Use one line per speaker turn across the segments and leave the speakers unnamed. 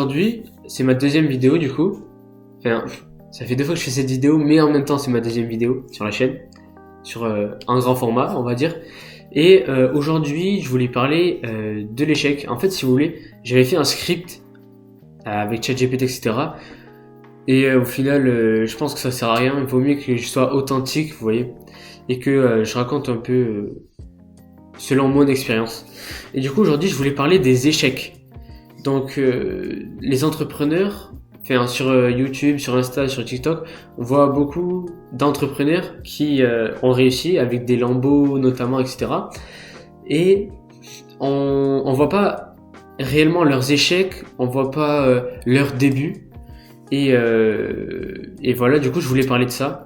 Aujourd'hui, c'est ma deuxième vidéo du coup. Enfin, ça fait 2 fois que je fais cette vidéo, mais en même temps, c'est ma deuxième vidéo sur la chaîne, sur un grand format, on va dire. Et aujourd'hui, je voulais parler de l'échec. En fait, si vous voulez, j'avais fait un script avec ChatGPT, etc. Et au final, je pense que ça sert à rien. Il vaut mieux que je sois authentique, vous voyez, et que je raconte un peu selon mon expérience. Et du coup, aujourd'hui, je voulais parler des échecs. Donc, les entrepreneurs, enfin, sur YouTube, sur Insta, sur TikTok, on voit beaucoup d'entrepreneurs qui ont réussi avec des lambeaux notamment, etc. Et on voit pas réellement leurs échecs, on voit pas leurs débuts. Et voilà, du coup, je voulais parler de ça.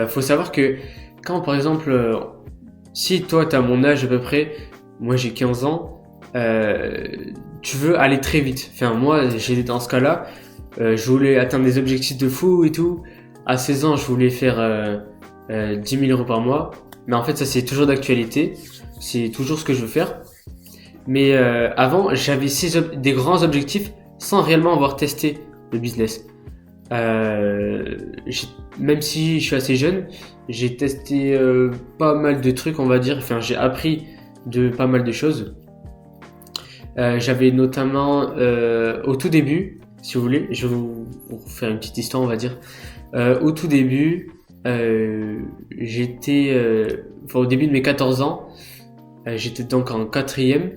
Faut savoir que quand, par exemple, si toi, t'as mon âge à peu près, moi j'ai 15 ans, tu veux aller très vite. Enfin, moi, j'étais dans ce cas-là, je voulais atteindre des objectifs de fou et tout. À 16 ans, je voulais faire 10 000 euros par mois. Mais en fait, ça, c'est toujours d'actualité. C'est toujours ce que je veux faire. Mais avant, j'avais des grands objectifs sans réellement avoir testé le business. Même si je suis assez jeune, j'ai testé pas mal de trucs, on va dire. Enfin, j'ai appris de pas mal de choses. J'avais notamment au tout début, si vous voulez, je vais vous faire une petite histoire, on va dire. Au tout début, au début de mes 14 ans, j'étais donc en 4e.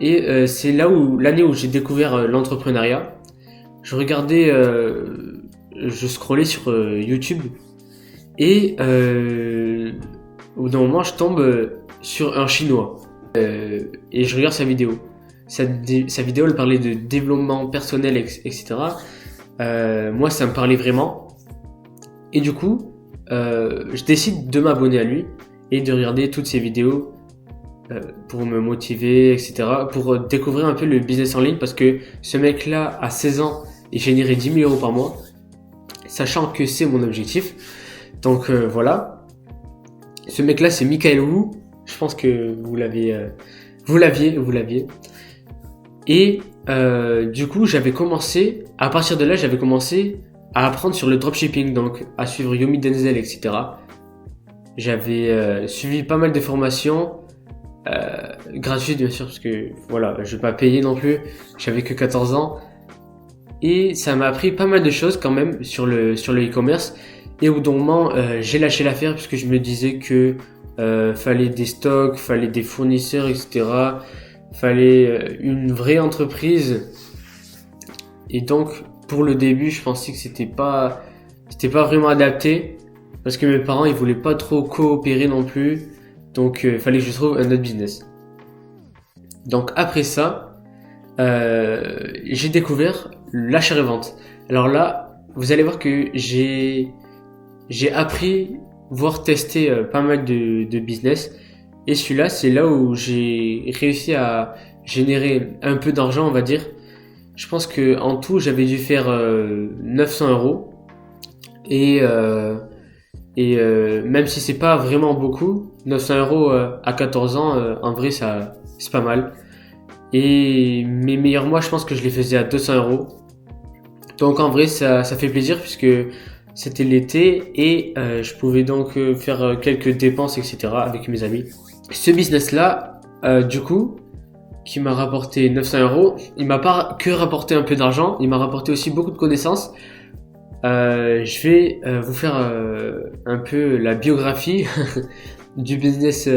Et c'est l'année où j'ai découvert l'entrepreneuriat. Je regardais, je scrollais sur YouTube et au bout d'un moment, je tombe sur un Chinois et je regarde sa vidéo. Sa vidéo, elle parlait de développement personnel, etc. Moi, ça me parlait vraiment. Et du coup, je décide de m'abonner à lui et de regarder toutes ses vidéos pour me motiver, etc. Pour découvrir un peu le business en ligne, parce que ce mec-là, à 16 ans, il générait 10 000 euros par mois, sachant que c'est mon objectif. Donc voilà. Ce mec-là, c'est Michael Wu. Je pense que vous l'aviez. Et du coup, à partir de là, j'avais commencé à apprendre sur le dropshipping, donc à suivre Yomi Denzel, etc. J'avais suivi pas mal de formations, gratuites bien sûr, parce que voilà, je vais pas payer non plus, j'avais que 14 ans. Et ça m'a appris pas mal de choses quand même sur le e-commerce. Et au bout d'un moment, j'ai lâché l'affaire parce que je me disais que fallait des stocks, fallait des fournisseurs, etc. Fallait une vraie entreprise. Et donc, pour le début, je pensais que c'était pas vraiment adapté, parce que mes parents, ils voulaient pas trop coopérer non plus. Donc, fallait que je trouve un autre business. Donc, après ça, j'ai découvert l'achat-revente. Alors là, vous allez voir que j'ai appris, voire testé pas mal de business. Et celui-là, c'est là où j'ai réussi à générer un peu d'argent, on va dire. Je pense que en tout, j'avais dû faire 900 euros. Et même si c'est pas vraiment beaucoup, 900 euros à 14 ans, en vrai, c'est pas mal. Et mes meilleurs mois, je pense que je les faisais à 200 euros. Donc en vrai, ça fait plaisir puisque c'était l'été et je pouvais donc faire quelques dépenses, etc. avec mes amis. Ce business-là, du coup, qui m'a rapporté 900 euros, il m'a pas que rapporté un peu d'argent, il m'a rapporté aussi beaucoup de connaissances. Je vais vous faire un peu la biographie du business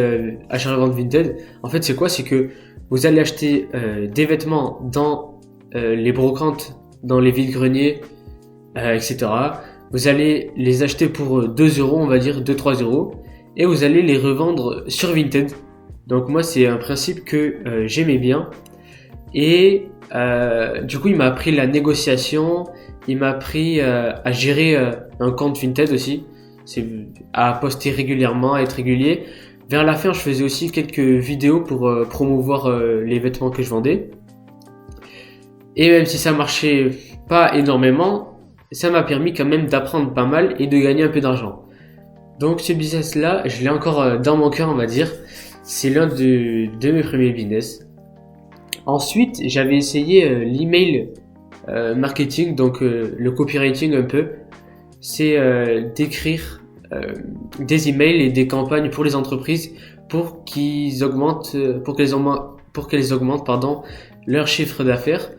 achat-revente Vinted. En fait, c'est quoi? C'est que vous allez acheter des vêtements dans les brocantes, dans les vides-greniers, etc. Vous allez les acheter pour 2 euros, on va dire 2-3 euros, et vous allez les revendre sur Vinted. Donc moi, c'est un principe que j'aimais bien. Et du coup, il m'a appris la négociation, il m'a appris à gérer un compte Vinted aussi, à poster régulièrement, à être régulier. Vers la fin, je faisais aussi quelques vidéos pour promouvoir les vêtements que je vendais. Et même si ça marchait pas énormément, ça m'a permis quand même d'apprendre pas mal et de gagner un peu d'argent. Donc ce business-là, je l'ai encore dans mon cœur, on va dire. C'est l'un de mes premiers business. Ensuite, j'avais essayé l'email marketing, donc le copywriting un peu. C'est d'écrire des emails et des campagnes pour les entreprises pour qu'ils augmentent, pour qu'elles augmentent, pardon, leur chiffre d'affaires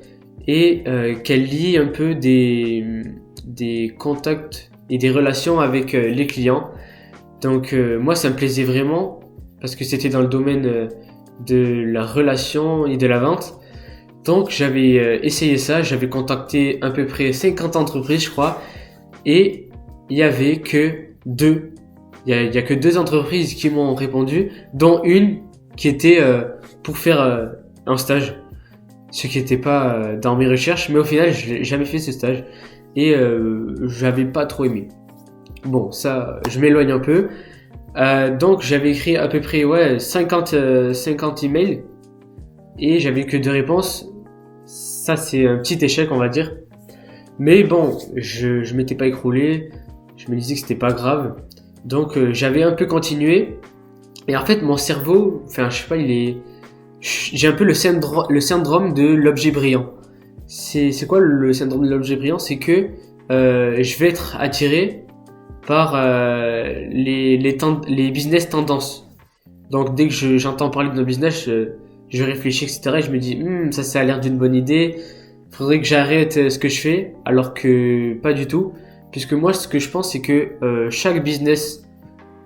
et qu'elles lient un peu des contacts et des relations avec les clients. Donc moi, ça me plaisait vraiment parce que c'était dans le domaine de la relation et de la vente. Donc j'avais essayé ça, j'avais contacté à peu près 50 entreprises, je crois, et il y avait que deux. Il y a que deux entreprises qui m'ont répondu, dont une qui était pour faire un stage, ce qui n'était pas dans mes recherches, mais au final je n'ai jamais fait ce stage et j'avais pas trop aimé. Bon, ça, je m'éloigne un peu. Donc j'avais écrit à peu près 50 emails et j'avais que deux réponses. Ça, c'est un petit échec, on va dire. Mais bon, je m'étais pas écroulé. Je me disais que c'était pas grave. Donc j'avais un peu continué. Et en fait, mon cerveau, enfin, je sais pas, j'ai un peu le syndrome de l'objet brillant. C'est quoi le syndrome de l'objet brillant? C'est que je vais être attiré par les business tendances. Donc dès que j'entends parler d'un business, je réfléchis, etc. Et je me dis, ça a l'air d'une bonne idée. Faudrait que j'arrête ce que je fais, alors que pas du tout. Puisque moi, ce que je pense, c'est que chaque business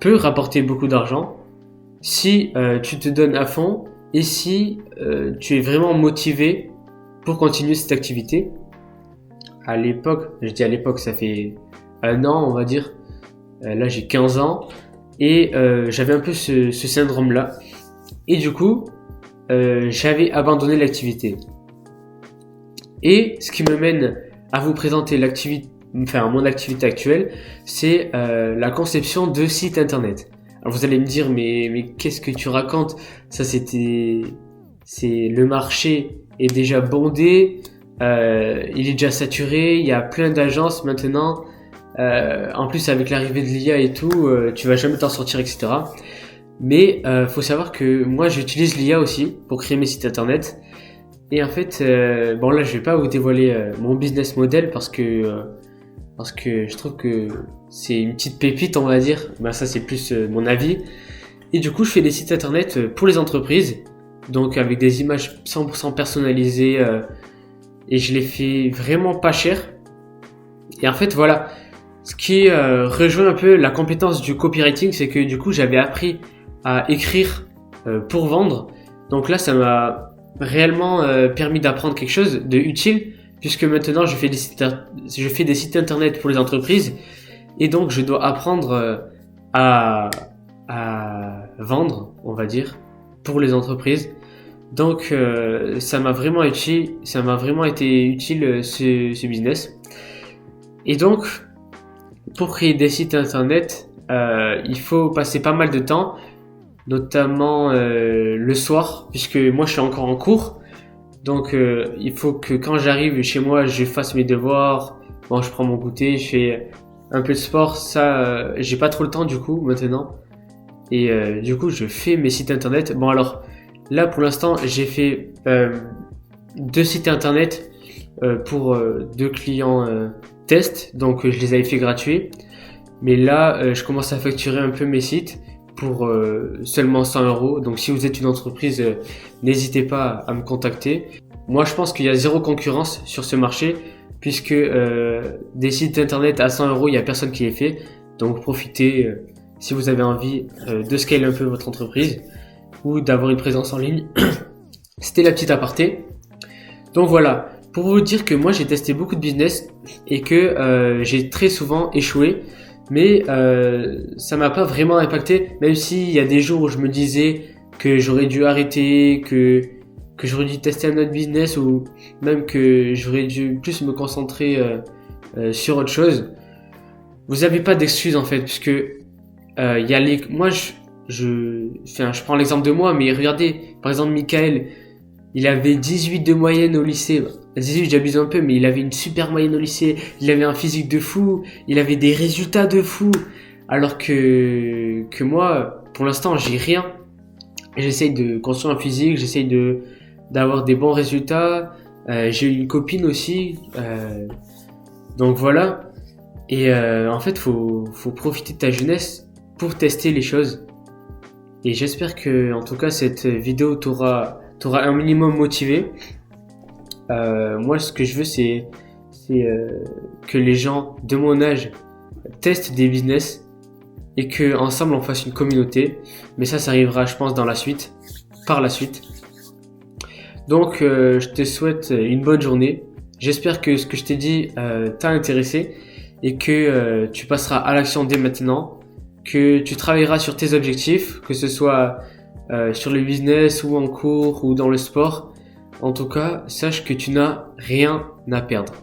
peut rapporter beaucoup d'argent si tu te donnes à fond et si tu es vraiment motivé pour continuer cette activité. À l'époque, je dis à l'époque, ça fait un an, on va dire. Là, j'ai 15 ans et j'avais un peu ce syndrome-là. Et du coup, j'avais abandonné l'activité. Et ce qui me mène à vous présenter mon activité actuelle, c'est la conception de sites internet. Alors vous allez me dire, mais qu'est-ce que tu racontes? Ça, c'est le marché est déjà bondé, il est déjà saturé, il y a plein d'agences maintenant. En plus, avec l'arrivée de l'IA et tout, tu vas jamais t'en sortir, etc. Mais faut savoir que moi, j'utilise l'IA aussi pour créer mes sites internet. Et en fait, bon là, je vais pas vous dévoiler mon business model parce que je trouve que c'est une petite pépite, on va dire. Ben ça, c'est plus mon avis. Et du coup, je fais des sites internet pour les entreprises, donc avec des images 100% personnalisées, et je les fais vraiment pas cher. Et en fait, voilà, ce qui rejoint un peu la compétence du copywriting, c'est que du coup, j'avais appris à écrire pour vendre. Donc là, ça m'a réellement permis d'apprendre quelque chose de utile, puisque maintenant je fais des sites internet pour les entreprises et donc je dois apprendre à vendre, on va dire, pour les entreprises. Donc ça m'a vraiment été utile ce business. Et donc pour créer des sites internet, il faut passer pas mal de temps, notamment le soir, puisque moi je suis encore en cours. Donc il faut que quand j'arrive chez moi, je fasse mes devoirs. Bon, je prends mon goûter, je fais un peu de sport. Ça, j'ai pas trop le temps du coup maintenant. Et du coup, je fais mes sites internet. Bon alors, là pour l'instant, j'ai fait 2 sites internet pour 2 clients test. Donc je les avais fait gratuits. Mais là, je commence à facturer un peu mes sites pour seulement 100 €. Donc si vous êtes une entreprise, n'hésitez pas à me contacter. Moi, je pense qu'il y a zéro concurrence sur ce marché, puisque des sites internet à 100 €, il n'y a personne qui les fait. Donc profitez si vous avez envie de scaler un peu votre entreprise ou d'avoir une présence en ligne. C'était la petite aparté. Donc voilà, pour vous dire que moi j'ai testé beaucoup de business et que j'ai très souvent échoué. Mais ça m'a pas vraiment impacté, même s'il y a des jours où je me disais que j'aurais dû arrêter, que j'aurais dû tester un autre business, ou même que j'aurais dû plus me concentrer sur autre chose. Vous avez pas d'excuses en fait, puisque moi je prends l'exemple de moi, mais regardez, par exemple Michael, il avait 18 de moyenne au lycée. 18, j'abuse un peu, mais il avait une super moyenne au lycée. Il avait un physique de fou. Il avait des résultats de fou. Alors que moi, pour l'instant, j'ai rien. J'essaye de construire un physique. J'essaye de d'avoir des bons résultats. J'ai eu une copine aussi, donc voilà. Et en fait, faut profiter de ta jeunesse pour tester les choses. Et j'espère que, en tout cas, cette vidéo t'aura un minimum motivé. Moi, ce que je veux, c'est que les gens de mon âge testent des business et que ensemble on fasse une communauté. Mais ça arrivera, je pense, par la suite. Donc, je te souhaite une bonne journée. J'espère que ce que je t'ai dit t'a intéressé et que tu passeras à l'action dès maintenant, que tu travailleras sur tes objectifs, que ce soit sur le business ou en cours ou dans le sport. En tout cas, sache que tu n'as rien à perdre.